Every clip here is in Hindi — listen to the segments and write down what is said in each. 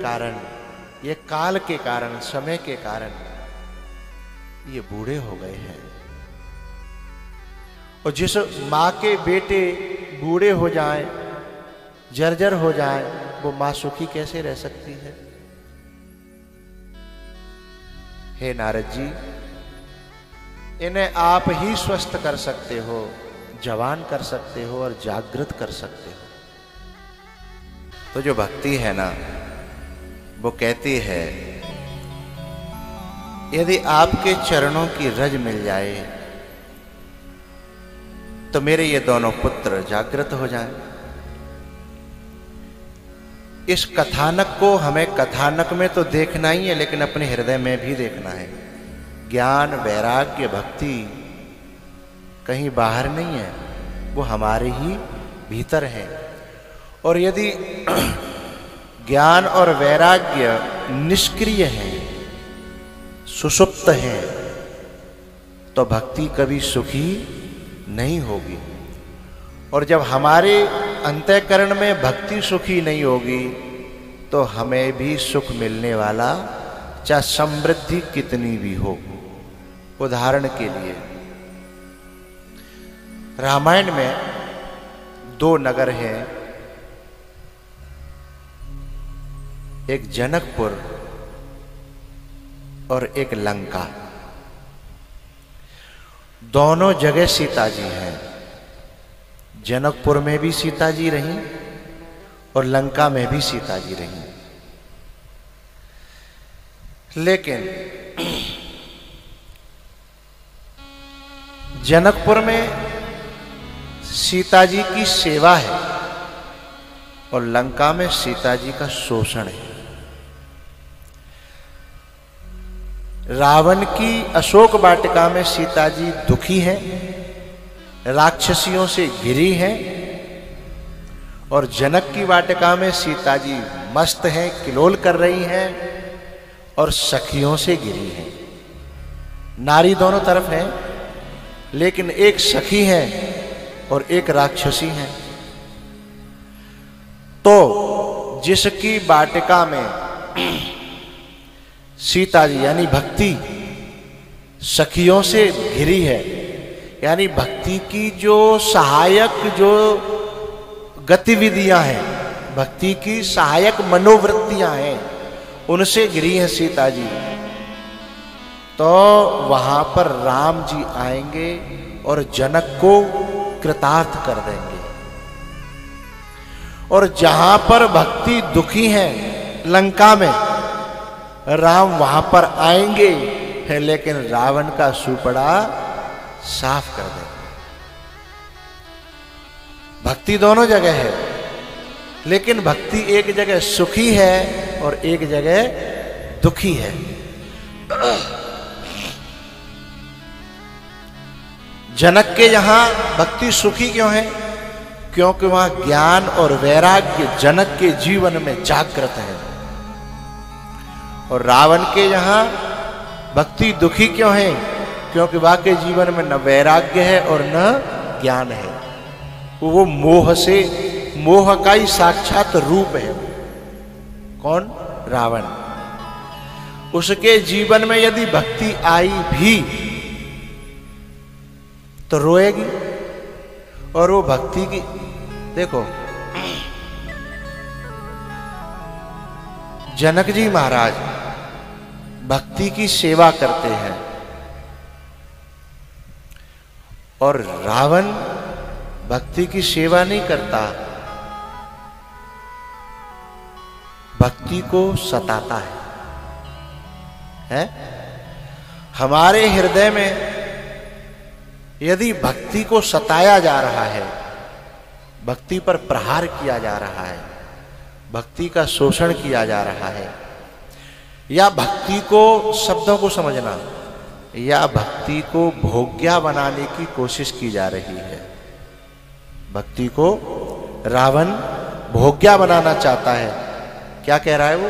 कारण, ये काल के कारण, समय के कारण ये बूढ़े हो गए हैं। और जिस माँ के बेटे बूढ़े हो जाएं, जर्जर हो जाएं, वो माँ सुखी कैसे रह सकती है? हे नारद जी, इन्हें आप ही स्वस्थ कर सकते हो, जवान कर सकते हो और जागृत कर सकते हो। तो जो भक्ति है ना, वो कहती है यदि आपके चरणों की रज मिल जाए तो मेरे ये दोनों पुत्र जागृत हो जाएं। इस कथानक को हमें कथानक में तो देखना ही है, लेकिन अपने हृदय में भी देखना है। ज्ञान, वैराग्य, भक्ति कहीं बाहर नहीं है, वो हमारे ही भीतर है। और यदि ज्ञान और वैराग्य निष्क्रिय है, सुषुप्त है, तो भक्ति कभी सुखी नहीं होगी। और जब हमारे अंतःकरण में भक्ति सुखी नहीं होगी तो हमें भी सुख मिलने वाला, चाहे समृद्धि कितनी भी हो। उदाहरण के लिए रामायण में दो नगर हैं, एक जनकपुर और एक लंका। दोनों जगह सीता जी हैं। जनकपुर में भी सीता जी रहीं और लंका में भी सीता जी रहीं। लेकिन जनकपुर में सीता जी की सेवा है और लंका में सीता जी का शोषण है। रावण की अशोक वाटिका में सीता जी दुखी हैं, राक्षसियों से घिरी हैं, और जनक की वाटिका में सीता जी मस्त हैं, किलोल कर रही हैं और सखियों से घिरी हैं। नारी दोनों तरफ हैं, लेकिन एक सखी है और एक राक्षसी है। तो जिसकी वाटिका में सीता जी यानी भक्ति सखियों से घिरी है, यानी भक्ति की जो सहायक जो गतिविधियां हैं, भक्ति की सहायक मनोवृत्तियां हैं, उनसे घिरी हैं सीता जी, तो वहां पर राम जी आएंगे और जनक को कृतार्थ कर देंगे। और जहां पर भक्ति दुखी है लंका में, राम वहां पर आएंगे है, लेकिन रावण का सुपड़ा साफ कर देंगे। भक्ति दोनों जगह है, लेकिन भक्ति एक जगह सुखी है और एक जगह दुखी है। जनक के यहां भक्ति सुखी क्यों है? क्योंकि वहां ज्ञान और वैराग्य जनक के जीवन में जागृत है। और रावण के यहां भक्ति दुखी क्यों है? क्योंकि वहां के जीवन में न वैराग्य है और न ज्ञान है। वो मोह का ही साक्षात रूप है। कौन? रावण। उसके जीवन में यदि भक्ति आई भी तो रोएगी। और वो भक्ति की, देखो जनक जी महाराज भक्ति की सेवा करते हैं और रावण भक्ति की सेवा नहीं करता, भक्ति को सताता है? हमारे हृदय में यदि भक्ति को सताया जा रहा है, भक्ति पर प्रहार किया जा रहा है, भक्ति का शोषण किया जा रहा है, या भक्ति को, शब्दों को समझना, या भक्ति को भोग्या बनाने की कोशिश की जा रही है। भक्ति को रावण भोग्या बनाना चाहता है। क्या कह रहा है वो?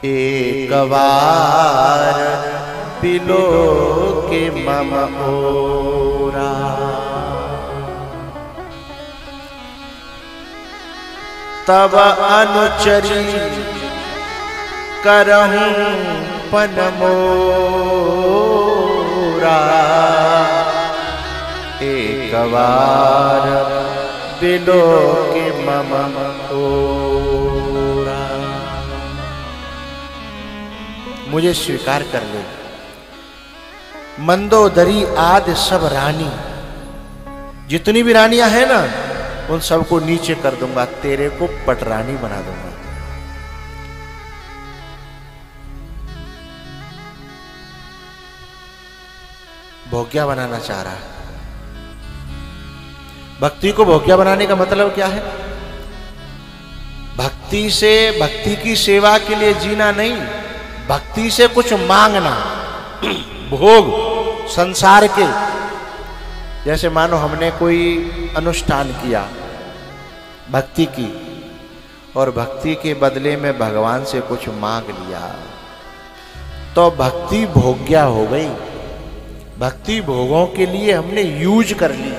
एक बार पिलो के मम ओरा, तब अनुचरी करहूं पन मोरा, एक बार बिलो के मम ओरा। मुझे स्वीकार कर ले। मंदोदरी आदि सब रानी, जितनी भी रानियां हैं ना, उन सबको नीचे कर दूंगा, तेरे को पटरानी बना दूंगा। भोग्या बनाना चाह रहा है। भक्ति को भोग्या बनाने का मतलब क्या है? भक्ति से, भक्ति की सेवा के लिए जीना नहीं, भक्ति से कुछ मांगना। भोग संसार के, जैसे मानो हमने कोई अनुष्ठान किया भक्ति की, और भक्ति के बदले में भगवान से कुछ मांग लिया, तो भक्ति भोग्या हो गई। भक्ति भोगों के लिए हमने यूज कर ली,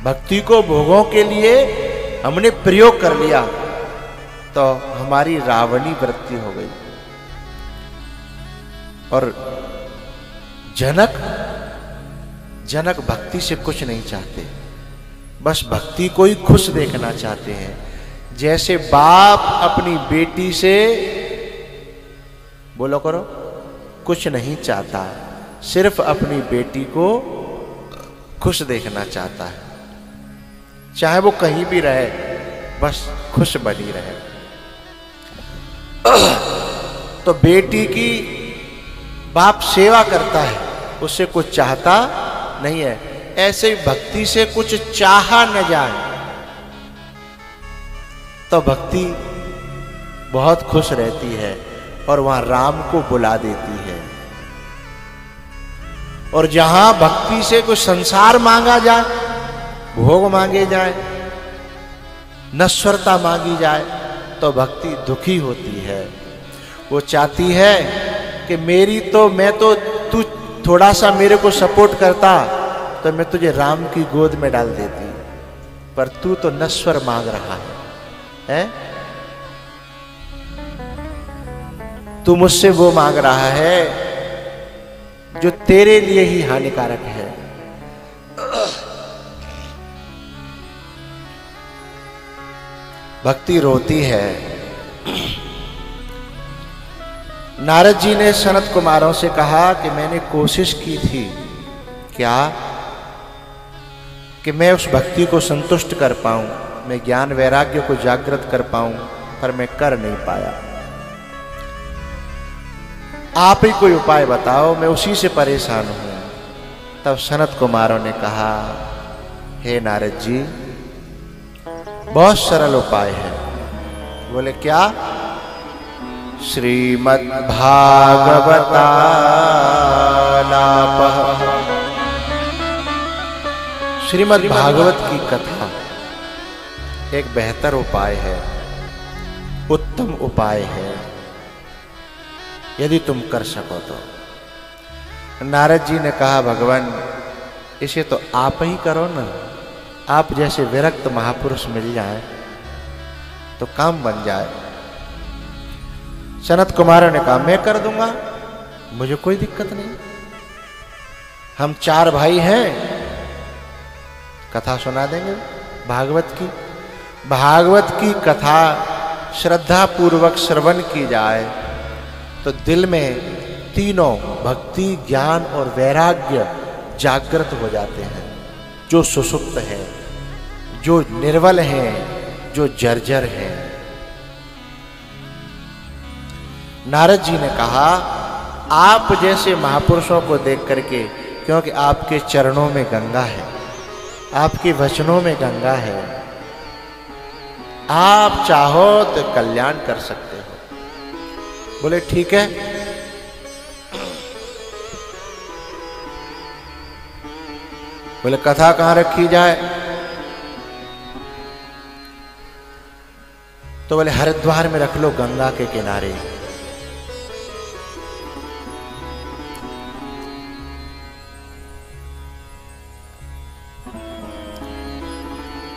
भक्ति को भोगों के लिए हमने प्रयोग कर लिया, तो हमारी रावणी वृत्ति हो गई। और जनक भक्ति से कुछ नहीं चाहते, बस भक्ति को ही खुश देखना चाहते हैं। जैसे बाप अपनी बेटी से, बोलो करो, कुछ नहीं चाहता, सिर्फ अपनी बेटी को खुश देखना चाहता है, चाहे वो कहीं भी रहे, बस खुश बनी रहे। तो बेटी की बाप सेवा करता है, उससे कुछ चाहता नहीं है। ऐसे भक्ति से कुछ चाहा न जाए, तो भक्ति बहुत खुश रहती है और वहां राम को बुला देती है। और जहां भक्ति से कुछ संसार मांगा जाए, भोग मांगे जाए, नश्वरता मांगी जाए, तो भक्ति दुखी होती है। वो चाहती है कि मैं तो तू थोड़ा सा मेरे को सपोर्ट करता तो मैं तुझे राम की गोद में डाल देती, पर तू तो नश्वर मांग रहा है? तू मुझसे वो मांग रहा है जो तेरे लिए ही हानिकारक है। भक्ति रोती है। नारद जी ने सनत कुमारों से कहा कि मैंने कोशिश की थी क्या कि मैं उस भक्ति को संतुष्ट कर पाऊं, मैं ज्ञान वैराग्य को जागृत कर पाऊं, पर मैं कर नहीं पाया। आप ही कोई उपाय बताओ, मैं उसी से परेशान हूं। तब सनत कुमारों ने कहा, हे नारद जी, बहुत सरल उपाय है। बोले क्या? श्रीमद् भागवतालापः, श्रीमद् भागवत की कथा एक बेहतर उपाय है, उत्तम उपाय है, यदि तुम कर सको तो। नारद जी ने कहा, भगवान इसे तो आप ही करो ना, आप जैसे विरक्त महापुरुष मिल जाए तो काम बन जाए। सनत कुमार ने कहा, मैं कर दूंगा, मुझे कोई दिक्कत नहीं, हम 4 भाई हैं, कथा सुना देंगे भागवत की। भागवत की कथा श्रद्धा पूर्वक श्रवण की जाए तो दिल में तीनों भक्ति, ज्ञान और वैराग्य जागृत हो जाते हैं। जो सुसुप्त हैं, जो निर्बल हैं, जो जर्जर हैं। नारद जी ने कहा, आप जैसे महापुरुषों को देख करके, क्योंकि आपके चरणों में गंगा है, आपके वचनों में गंगा है, आप चाहो तो कल्याण कर सकते हो। बोले ठीक है। बोले कथा कहां रखी जाए? तो बोले हरिद्वार में रख लो, गंगा के किनारे।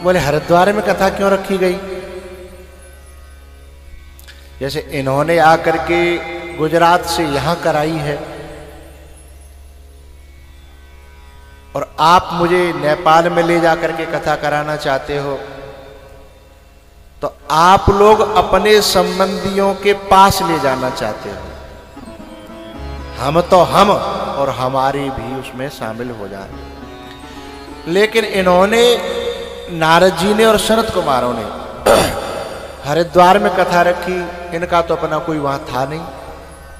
बोले हरिद्वार में कथा क्यों रखी गई? जैसे इन्होंने आकर के गुजरात से यहां कराई है और आप मुझे नेपाल में ले जाकर के कथा कराना चाहते हो, तो आप लोग अपने संबंधियों के पास ले जाना चाहते हो। हम तो हम और हमारी भी उसमें शामिल हो जाए। लेकिन इन्होंने, नारद जी ने और सनत कुमारों ने हरिद्वार में कथा रखी, इनका तो अपना कोई वहां था नहीं,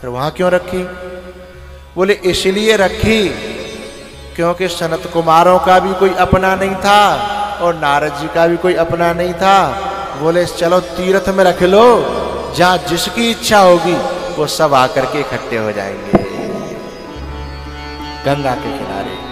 फिर वहां क्यों रखी? बोले इसलिए रखी क्योंकि सनत कुमारों का भी कोई अपना नहीं था और नारद जी का भी कोई अपना नहीं था। बोले चलो तीर्थ में रख लो, जहां जिसकी इच्छा होगी वो सब आकर के इकट्ठे हो जाएंगे गंगा के किनारे।